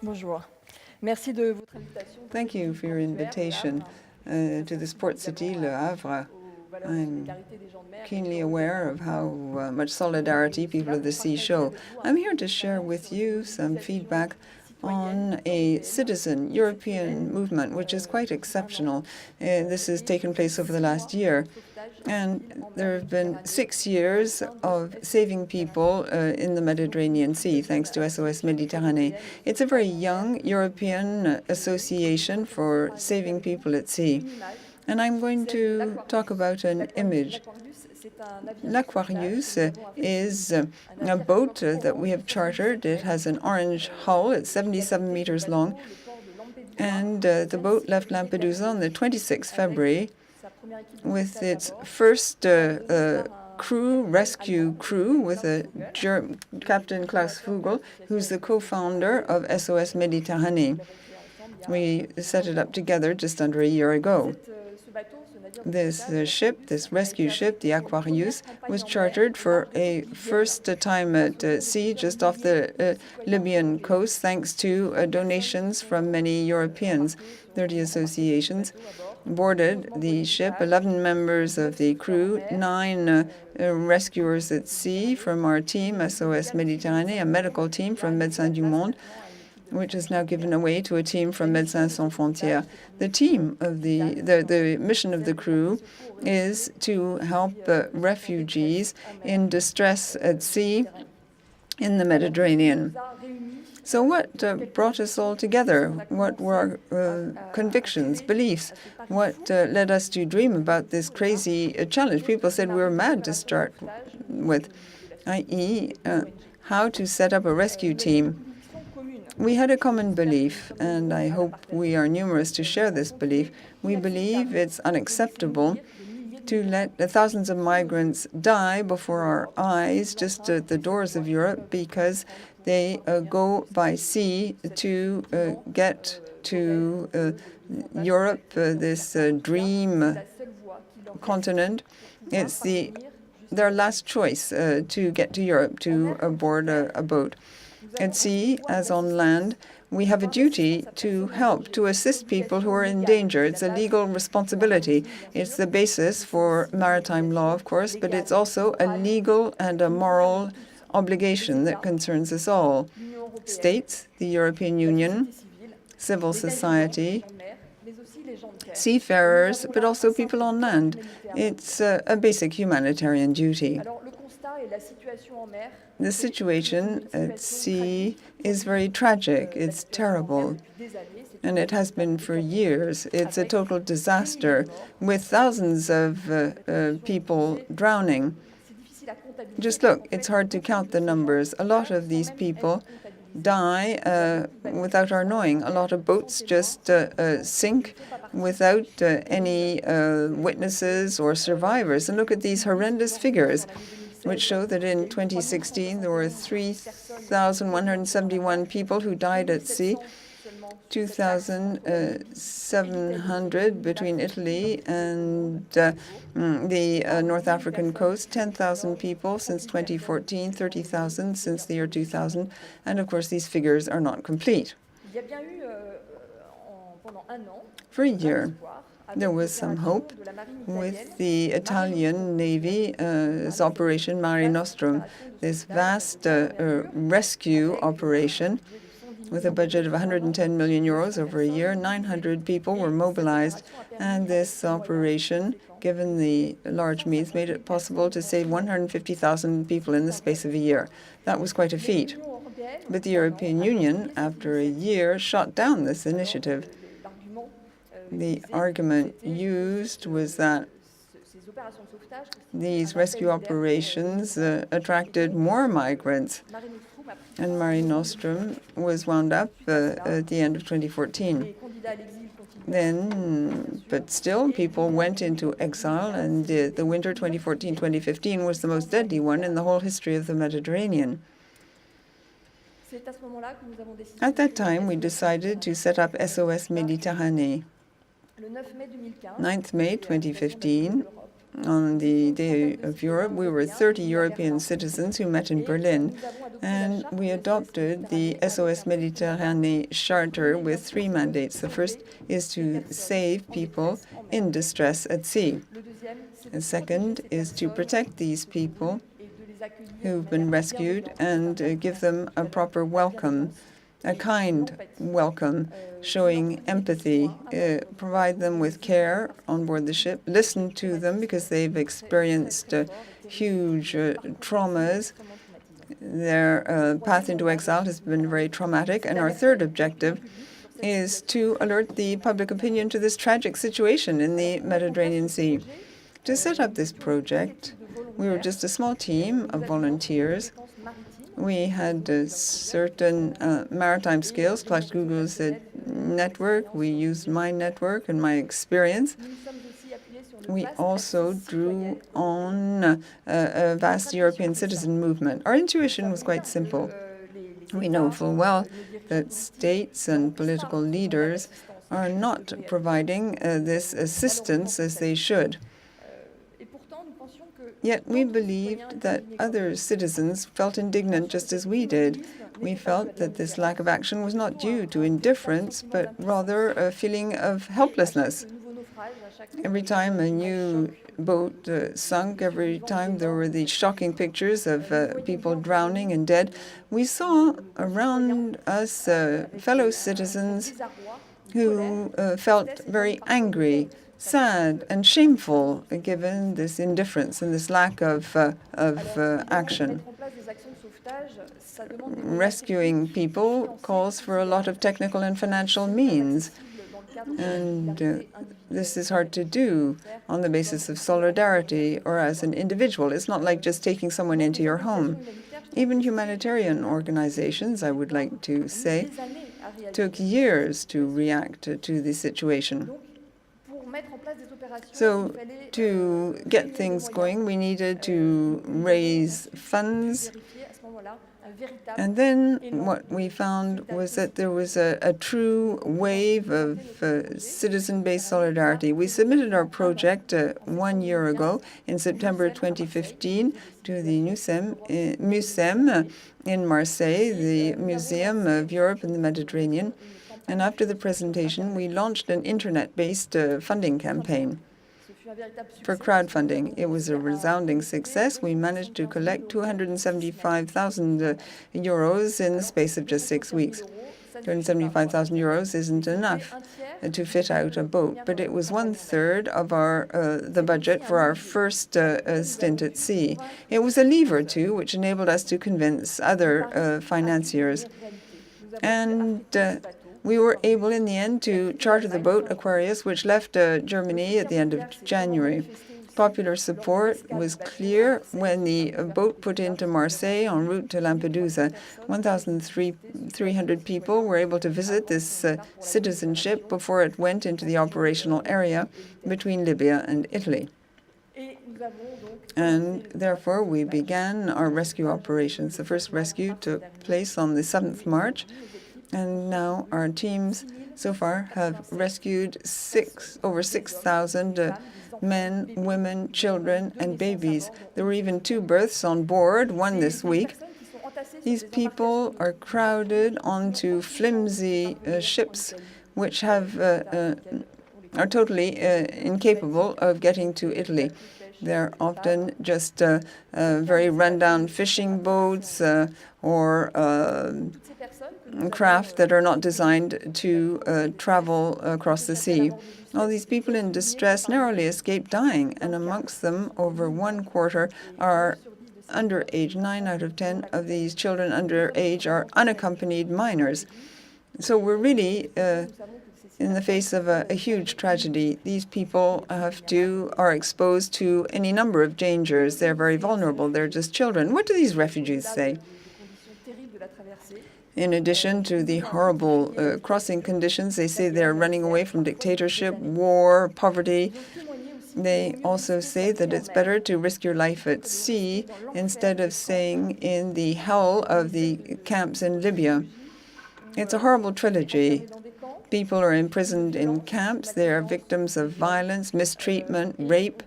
Bonjour. Merci de votre invitation. Thank you for your invitation to the Sport City Le Havre. I'm keenly aware of how much solidarity people of the sea show. I'm here to share with you some feedback on a citizen European movement, which is quite exceptional. This has taken place over the last year. And there have been 6 years of saving people in the Mediterranean Sea, thanks to SOS Méditerranée. It's a very young European association for saving people at sea. And I'm going to talk about an image. L'Aquarius is a boat that we have chartered. It has an orange hull. It's 77 meters long. And the boat left Lampedusa on the 26th February with its first rescue crew, with Captain Klaus Vogel, who's the co-founder of SOS Méditerranée. We set it up together just under a year ago. This ship, this rescue ship, the Aquarius, was chartered for a first time at sea just off the Libyan coast, thanks to donations from many Europeans. 30 associations boarded the ship, 11 members of the crew, 9 rescuers at sea from our team, SOS Méditerranée, a medical team from Médecins du Monde, which is now given away to a team from Médecins Sans Frontières. The team of the mission of the crew is to help refugees in distress at sea in the Mediterranean. So what brought us all together? What were our convictions, beliefs? What led us to dream about this crazy challenge? People said we were mad to start with, i.e., how to set up a rescue team. We had a common belief, and I hope we are numerous to share this belief. We believe it's unacceptable to let thousands of migrants die before our eyes just at the doors of Europe because they go by sea to get to Europe, this dream continent. It's their last choice to get to Europe, to board a boat. At sea, as on land, we have a duty to help, to assist people who are in danger. It's a legal responsibility. It's the basis for maritime law, of course, but it's also a legal and a moral obligation that concerns us all. States, the European Union, civil society, seafarers, but also people on land. It's a basic humanitarian duty. The situation at sea is very tragic. It's terrible. And it has been for years. It's a total disaster with thousands of people drowning. Just look, it's hard to count the numbers. A lot of these people die without our knowing. A lot of boats just sink without any witnesses or survivors. And look at these horrendous figures, which show that in 2016 there were 3,171 people who died at sea, 2,700 between Italy and the North African coast, 10,000 people since 2014, 30,000 since the year 2000, and of course these figures are not complete. For a year, there was some hope with the Italian Navy's Operation Mare Nostrum, this vast rescue operation with a budget of 110 million euros over a year. 900 people were mobilized, and this operation, given the large means, made it possible to save 150,000 people in the space of a year. That was quite a feat. But the European Union, after a year, shot down this initiative. The argument used was that these rescue operations attracted more migrants, and Mare Nostrum was wound up at the end of 2014. But still, people went into exile, and the winter 2014-2015 was the most deadly one in the whole history of the Mediterranean. At that time, we decided to set up SOS Méditerranée. 9th May 2015, On the Day of Europe, we were 30 European citizens who met in Berlin, and we adopted the SOS Méditerranée Charter with 3 mandates. The first is to save people in distress at sea. The second is to protect these people who've been rescued and give them a proper welcome, a kind welcome, showing empathy, provide them with care on board the ship, listen to them because they've experienced huge traumas. Their path into exile has been very traumatic. And our third objective is to alert the public opinion to this tragic situation in the Mediterranean Sea. To set up this project, we were just a small team of volunteers. We had certain maritime skills, plus Google's network. We used my network and my experience. We also drew on a vast European citizen movement. Our intuition was quite simple. We know full well that states and political leaders are not providing this assistance as they should. Yet we believed that other citizens felt indignant just as we did. We felt that this lack of action was not due to indifference, but rather a feeling of helplessness. Every time a new boat sunk, every time there were these shocking pictures of people drowning and dead, we saw around us fellow citizens who felt very angry, sad and shameful given this indifference and this lack of action. Rescuing people calls for a lot of technical and financial means, and this is hard to do on the basis of solidarity or as an individual. It's not like just taking someone into your home. Even humanitarian organizations, I would like to say, took years to react to the situation. So to get things going, we needed to raise funds. And then what we found was that there was a true wave of citizen-based solidarity. We submitted our project 1 year ago, in September 2015, to the MUSEM in Marseille, the Museum of Europe and the Mediterranean. And after the presentation, we launched an internet-based funding campaign for crowdfunding. It was a resounding success. We managed to collect 275,000 euros in the space of just 6 weeks. 275,000 euros isn't enough to fit out a boat, but it was 1/3 of the budget for our first stint at sea. It was a lever, too, which enabled us to convince other financiers. And we were able, in the end, to charter the boat Aquarius, which left Germany at the end of January. Popular support was clear when the boat put into Marseille en route to Lampedusa. 1,300 people were able to visit this citizen ship before it went into the operational area between Libya and Italy. And therefore, we began our rescue operations. The first rescue took place on the 7th March. And now our teams so far have rescued over 6,000 men, women, children, and babies. There were even 2 births on board, one this week. These people are crowded onto flimsy ships, which are totally incapable of getting to Italy. They're often just very rundown fishing boats or craft that are not designed to travel across the sea. All these people in distress narrowly escaped dying, and amongst them, over 1/4 are underage. 9 out of 10 of these children underage are unaccompanied minors. So we're really in the face of a huge tragedy. These people are exposed to any number of dangers. They're very vulnerable. They're just children. What do these refugees say? In addition to the horrible crossing conditions, they say they're running away from dictatorship, war, poverty. They also say that it's better to risk your life at sea instead of staying in the hell of the camps in Libya. It's a horrible trilogy. People are imprisoned in camps. They are victims of violence, mistreatment, rape.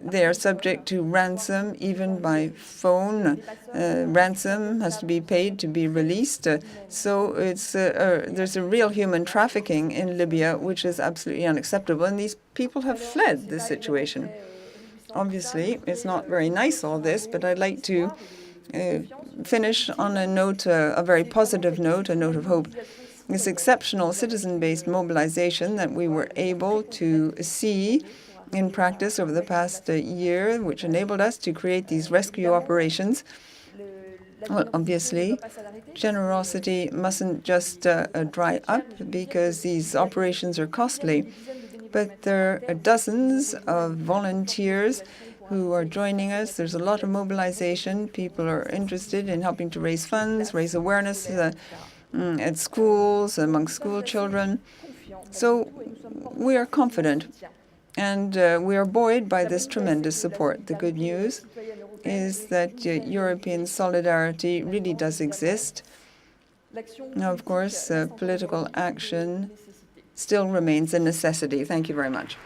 They are subject to ransom, even by phone. Ransom has to be paid to be released. So there's a real human trafficking in Libya, which is absolutely unacceptable. And these people have fled this situation. Obviously, it's not very nice, all this, but I'd like to finish on a note, a very positive note, a note of hope. This exceptional citizen-based mobilization that we were able to see in practice over the past year, which enabled us to create these rescue operations. Well, obviously, generosity mustn't just dry up because these operations are costly, but there are dozens of volunteers who are joining us. There's a lot of mobilization. People are interested in helping to raise funds, raise awareness at schools, among school children. So we are confident, and we are buoyed by this tremendous support. The good news is that European solidarity really does exist. Now, of course, political action still remains a necessity. Thank you very much.